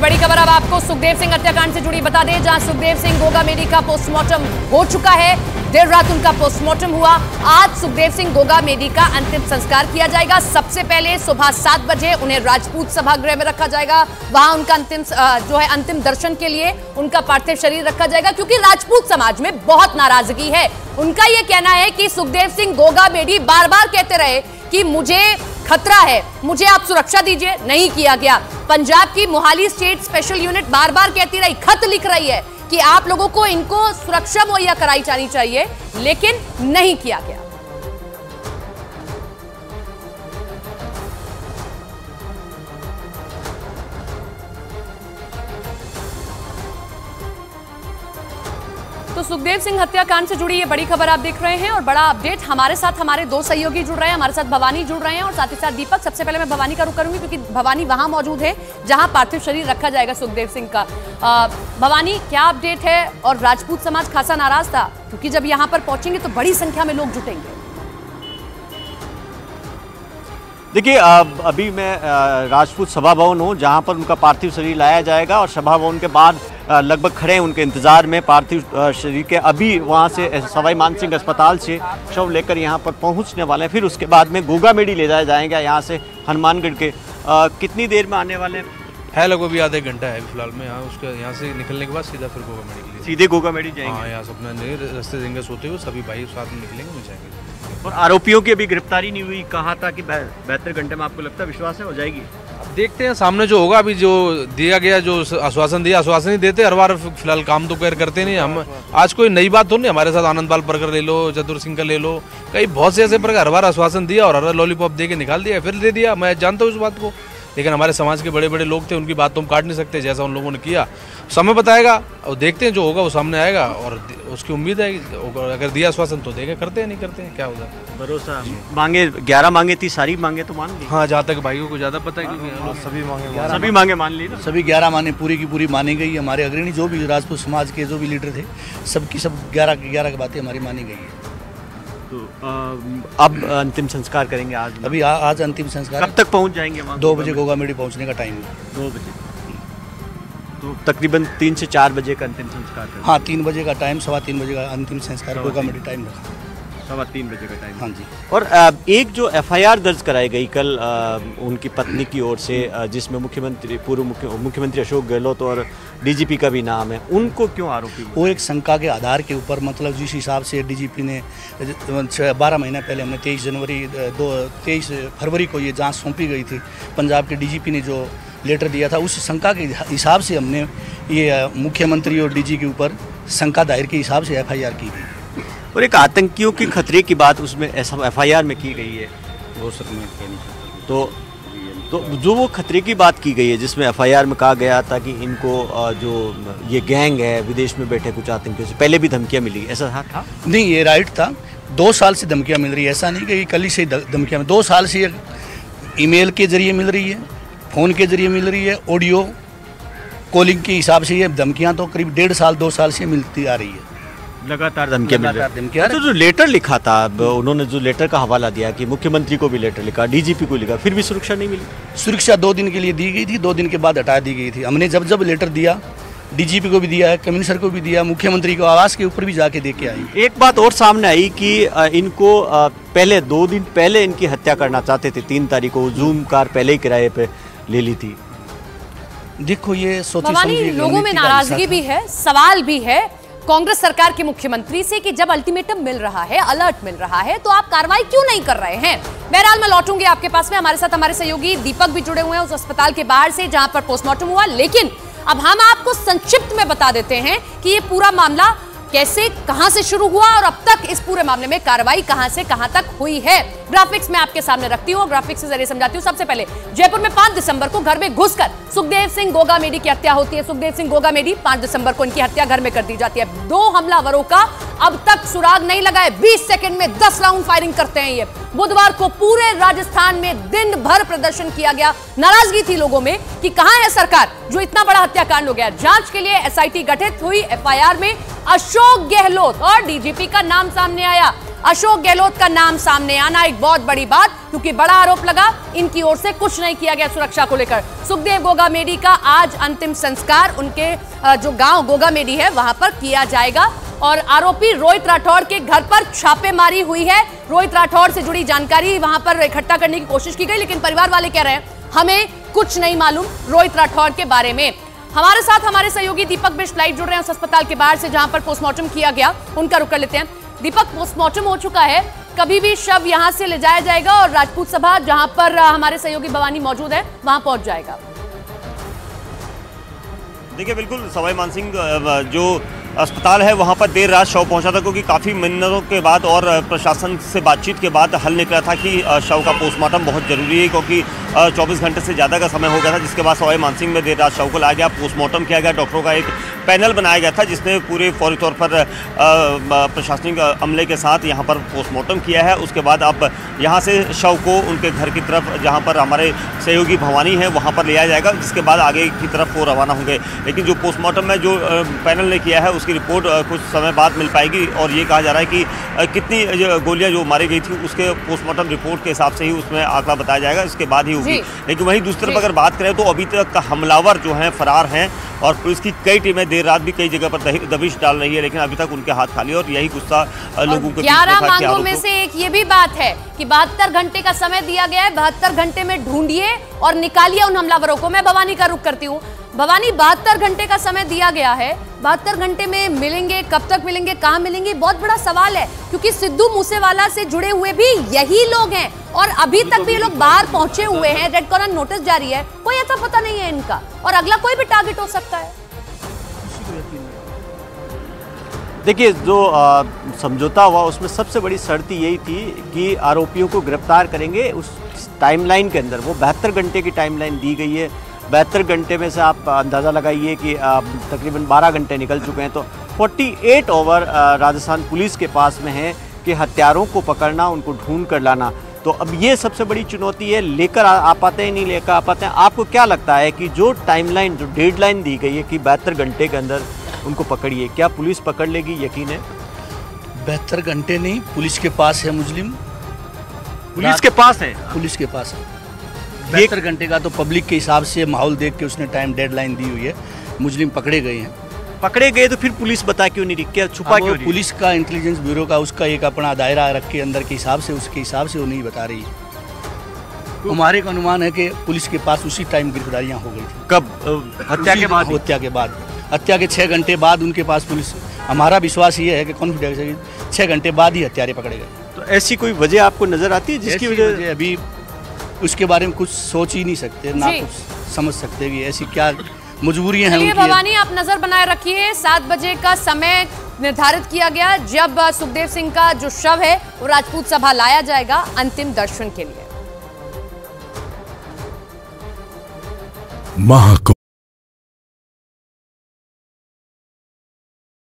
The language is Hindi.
बड़ी खबर अब आपको सुखदेव सिंह हत्याकांड से जुड़ी बता दें, जहां सुखदेव सिंह गोगामेडी का पोस्टमार्टम हो चुका है। देर रात उनका पोस्टमार्टम हुआ। आज सुखदेव सिंह गोगामेडी का अंतिम संस्कार किया जाएगा। सबसे पहले सुबह 7 बजे उन्हें राजपूत सभागृह में रखा जाएगा। वहां उनका अंतिम दर्शन के लिए उनका पार्थिव शरीर रखा जाएगा, क्योंकि राजपूत समाज में बहुत नाराजगी है। उनका यह कहना है कि सुखदेव सिंह गोगामेडी बार बार कहते रहे कि मुझे खतरा है, मुझे आप सुरक्षा दीजिए, नहीं किया गया। पंजाब की मोहाली स्टेट स्पेशल यूनिट बार बार कहती रही, खत लिख रही है कि आप लोगों को इनको सुरक्षा मुहैया कराई जानी चाहिए, लेकिन नहीं किया गया। तो सुखदेव सिंह हत्याकांड से जुड़ी ये बड़ी खबर आप देख रहे हैं और बड़ा अपडेट हमारे साथ हमारे दो सहयोगी जुड़ रहे हैं। हमारे साथ भवानी जुड़ रहे हैं और साथ ही साथ दीपक। सबसे पहले मैं भवानी का रुख करूंगी, क्योंकि भवानी वहां मौजूद है जहां पार्थिव शरीर रखा जाएगा सुखदेव सिंह का। भवानी, क्या अपडेट है? और राजपूत समाज खासा नाराज था, क्योंकि जब यहां पर पहुंचेंगे तो बड़ी संख्या में लोग जुटेंगे। देखिए, अभी मैं राजपूत सभा भवन हूँ, जहाँ पर उनका पार्थिव शरीर लाया जाएगा और सभा भवन के बाद लगभग खड़े हैं उनके इंतजार में पार्थिव शरीर के। अभी वहाँ से सवाई मानसिंह अस्पताल से शव लेकर यहाँ पर पहुँचने वाले हैं। फिर उसके बाद में गोगामेडी ले जाया जाएगा यहाँ से हनुमानगढ़ के। कितनी देर में आने वाले है? लगभग भी आधे घंटा है फिलहाल में यहाँ। उसके यहाँ से निकलने के बाद सीधा फिर गोगामेडी के लिए सीधे गोगामेडी जाएंगे। हाँ, यहाँ से अपना रास्ते देंगे सोते हुए सभी भाई साथ में निकलेंगे, मिल जाएंगे। और आरोपियों की अभी गिरफ्तारी नहीं हुई, कहा था कि 72 घंटे में, आपको लगता है, विश्वास है हो जाएगी? अब देखते हैं सामने जो होगा। अभी जो दिया गया, जो आश्वासन दिया, आश्वासन ही देते हर बार। फिलहाल काम तो करते नहीं हम। आज कोई नई बात तो नहीं। हमारे साथ आनंदपाल परकर ले लो, चतुर सिंह का ले लो, कई बहुत से ऐसे प्रकार हर बार आश्वासन दिया और हर बार लॉलीपॉप दे के निकाल दिया, फिर दे दिया। मैं जानता हूँ इस बात को, लेकिन हमारे समाज के बड़े बड़े लोग थे, उनकी बात तो हम काट नहीं सकते। जैसा उन लोगों ने किया, समय बताएगा और देखते हैं जो होगा वो सामने आएगा। और उसकी उम्मीद है कि अगर दिया आश्वासन तो देगा, करते हैं, नहीं करते हैं क्या होगा। भरोसा मांगे 11 मांगे थी, सारी मांगे तो मान ली। हाँ, जहाँ तक भाइयों को ज़्यादा पता है, क्योंकि सभी मांगे मान ली। सभी 11 मांगे पूरी की पूरी मानी गई। हमारे अग्रणी जो भी राजपूत समाज के जो भी लीडर थे, सबकी सब 11 की 11 बातें हमारी मानी गई है। तो अब अंतिम संस्कार करेंगे आज? अभी आज अंतिम संस्कार। कब तक पहुंच जाएंगे वहाँ? 2 बजे गोगामेडी पहुंचने का टाइम है। 2 बजे, तो तकरीबन 3 से 4 बजे का अंतिम संस्कार है। हाँ, 3 बजे का टाइम, 3:15 बजे का अंतिम संस्कार गोगामेडी टाइम रखा। 3:15 बजे का टाइम। हाँ जी। और एक जो FIR दर्ज कराई गई कल उनकी पत्नी की ओर से, जिसमें पूर्व मुख्यमंत्री अशोक गहलोत और DGP का भी नाम है, उनको क्यों आरोपी? वो एक शंका के आधार के ऊपर, मतलब जिस हिसाब से DGP ने 12 महीना पहले, हमने 23 फरवरी को ये जांच सौंपी गई थी। पंजाब के DGP ने जो लेटर दिया था, उस शंका के हिसाब से हमने ये मुख्यमंत्री और DG के ऊपर शंका दायर के हिसाब से FIR की गई। और एक आतंकियों के खतरे की बात उसमें FIR में की गई है। वो सब में कह नहीं सकता। तो जो वो खतरे की बात की गई है, जिसमें FIR में कहा गया था कि इनको जो ये गैंग है, विदेश में बैठे कुछ आतंकियों से पहले भी धमकियां मिली, ऐसा था? नहीं, ये राइट था। 2 साल से धमकियां मिल रही है, ऐसा नहीं कि कल ही से धमकियां। 2 साल से ईमेल के जरिए मिल रही है, फ़ोन के जरिए मिल रही है, ऑडियो कॉलिंग के हिसाब से ये धमकियां तो करीब 1.5 साल 2 साल से मिलती आ रही है। लगातार धमकियां मिल रही है। तो जो लेटर लिखा था, उन्होंने जो लेटर का हवाला दिया कि मुख्यमंत्री को भी लेटर लिखा, DGP को लिखा, फिर भी सुरक्षा नहीं मिली। सुरक्षा 2 दिन के लिए दी गई थी, 2 दिन के बाद हटा दी गई थी। हमने जब लेटर दिया, DGP को भी दिया है, कमिश्नर को भी दिया, मुख्यमंत्री को आवास के ऊपर भी जाके दे के आई। एक बात और सामने आई कि इनको पहले 2 दिन पहले इनकी हत्या करना चाहते थे। 3 तारीख को जूम कार पहले ही किराए पे ले ली थी। देखो, ये सोची लोगों में नाराजगी भी है, सवाल भी है कांग्रेस सरकार के मुख्यमंत्री से कि जब अल्टीमेटम मिल रहा है, अलर्ट मिल रहा है, तो आप कार्रवाई क्यों नहीं कर रहे हैं? बहरहाल मैं लौटूंगी आपके पास में। हमारे साथ हमारे सहयोगी दीपक भी जुड़े हुए हैं उस अस्पताल के बाहर से जहां पर पोस्टमार्टम हुआ। लेकिन अब हम आपको संक्षिप्त में बता देते हैं कि ये पूरा मामला कैसे, कहां से शुरू हुआ और अब तक इस पूरे मामले में कार्रवाई कहां से कहां तक हुई है। ग्राफिक्स में आपके सामने रखती हूं, ग्राफिक्स के जरिए समझाती हूं। सबसे पहले जयपुर में 5 दिसंबर को घर में घुसकर सुखदेव सिंह गोगामेडी की हत्या होती है। सुखदेव सिंह गोगामेडी 5 दिसंबर को इनकी हत्या घर में कर दी जाती है। 2 हमलावरों का अब तक सुराग नहीं लगा है। 20 सेकंड में 10 राउंड फायरिंग करते हैं ये। बुधवार को पूरे राजस्थान में दिन भर प्रदर्शन किया गया। नाराजगी थी लोगों में कि कहां है सरकार, जो इतना बड़ा हत्याकांड हो गया। जांच के लिए SIT गठित हुई। FIR में अशोक गहलोत और DGP का नाम सामने आया। अशोक गहलोत का नाम सामने आना एक बहुत बड़ी बात, क्योंकि बड़ा आरोप लगा इनकी ओर से कुछ नहीं किया गया सुरक्षा को लेकर। सुखदेव गोगामेडी का आज अंतिम संस्कार उनके जो गांव गोगामेडी है वहां पर किया जाएगा और आरोपी रोहित राठौड़ के घर पर छापेमारी हुई है। रोहित राठौड़ से जुड़ी जानकारी वहां पर इकट्ठा करने की कोशिश की गई, लेकिन परिवार वाले कह रहे हैं हमें कुछ नहीं मालूम रोहित राठौड़ के बारे में। हमारे साथ हमारे सहयोगी दीपक बिष्ट लाइव जुड़ रहे हैं उस अस्पताल के बाहर से जहां पर पोस्टमार्टम किया गया, उनका रुख कर लेते हैं। दीपक, पोस्टमार्टम हो चुका है, कभी भी शव यहां से ले जाया जाएगा और राजपूत सभा जहां पर हमारे सहयोगी भवानी मौजूद है वहां पहुंच जाएगा? देखिए, बिल्कुल सवाई मानसिंह जो अस्पताल है वहाँ पर देर रात शव पहुँचा था, क्योंकि काफ़ी मिन्नतों के बाद और प्रशासन से बातचीत के बाद हल निकला था कि शव का पोस्टमार्टम बहुत ज़रूरी है, क्योंकि 24 घंटे से ज़्यादा का समय हो गया था। जिसके बाद सवाई मानसिंह में देर रात शव को लाया गया, पोस्टमार्टम किया गया, डॉक्टरों का एक पैनल बनाया गया था जिसने पूरे फौरी तौर पर प्रशासनिक अमले के साथ यहाँ पर पोस्टमार्टम किया है। उसके बाद अब यहाँ से शव को उनके घर की तरफ, जहाँ पर हमारे सहयोगी भवानी है, वहाँ पर ले जाया जाएगा, जिसके बाद आगे की तरफ वो रवाना होंगे। लेकिन जो पोस्टमार्टम में जो पैनल ने किया है उसकी रिपोर्ट कुछ समय बाद मिल पाएगी और ये कहा जा रहा है कि कितनी गोलियां जो मारी गई थी उसके पोस्टमार्टम रिपोर्ट के हिसाब से ही उसमें आंकड़ा बताया जाएगा, इसके बाद ही होगी। लेकिन वहीं दूसरी तरफ अगर बात करें तो अभी तक हमलावर जो हैं फरार हैं और पुलिस की कई टीमें देर रात भी कई जगह पर दबिश डाल रही है, लेकिन अभी तक उनके हाथ खाली और यही गुस्सा लोगों के 11 मांगों में से एक ये भी बात है कि 72 घंटे का समय दिया गया है, 72 घंटे में ढूंढिए और निकालिए उन हमलावरों को। मैं भवानी का रुख करती हूँ। भवानी, 72 घंटे का समय दिया गया है, 72 घंटे में मिलेंगे, कब तक मिलेंगे, कहाँ मिलेंगे, बहुत बड़ा सवाल है, क्योंकि सिद्धू मूसेवाला से जुड़े हुए भी यही लोग हैं और अभी तक भी ये लोग बाहर पहुंचे हुए हैं। रेड कॉर्नर नोटिस जारी है, कोई ऐसा पता नहीं है इनका और अगला कोई भी टारगेट हो सकता है। देखिए, जो समझौता हुआ उसमें सबसे बड़ी शर्त यही थी कि आरोपियों को गिरफ्तार करेंगे उस टाइमलाइन के अंदर। वो 72 घंटे की टाइमलाइन दी गई है। 72 घंटे में से आप अंदाज़ा लगाइए कि तकरीबन 12 घंटे निकल चुके हैं, तो 48 ओवर राजस्थान पुलिस के पास में है कि हत्यारों को पकड़ना, उनको ढूंढ कर लाना। तो अब ये सबसे बड़ी चुनौती है, लेकर आ पाते हैं नहीं लेकर आ पाते हैं। आपको क्या लगता है कि जो टाइमलाइन, जो डेडलाइन दी गई है कि 72 घंटे के अंदर उनको पकड़िए, क्या पुलिस पकड़ लेगी? यकीन है? 72 घंटे नहीं, पुलिस के पास है मुजरिम, पुलिस के पास है, पुलिस के पास है। 72 घंटे का तो पब्लिक के हिसाब से माहौल देख के उसने टाइम डेडलाइन दी हुई है। मुजरिम पकड़े गए हैं। पकड़े गए तो फिर पुलिस बता क्यों नहीं रही, क्या छुपा क्यों नहीं? पुलिस का इंटेलिजेंस ब्यूरो का उसका एक अपना दायरा रख के अंदर के हिसाब से, उसके हिसाब से वो नहीं बता रही है। हमारे का अनुमान है कि पुलिस के पास उसी टाइम गिरफ्तारियां हो गई थी। कब? हत्या के बाद? हत्या के बाद, हत्या के 6 घंटे बाद उनके पास पुलिस, हमारा विश्वास ये है कि कॉन्फिडेंस है 6 घंटे बाद ही हत्यारे पकड़े गए। तो ऐसी कोई वजह आपको नजर आती है जिसकी वजह अभी उसके बारे में कुछ सोच ही नहीं सकते, ना कुछ समझ सकते कि ऐसी क्या मजबूरियां हैं उनकी। भवानी, आप नजर बनाए रखिए। 7 बजे का समय निर्धारित किया गया जब सुखदेव सिंह का जो शव है वो राजपूत सभा लाया जाएगा अंतिम दर्शन के लिए।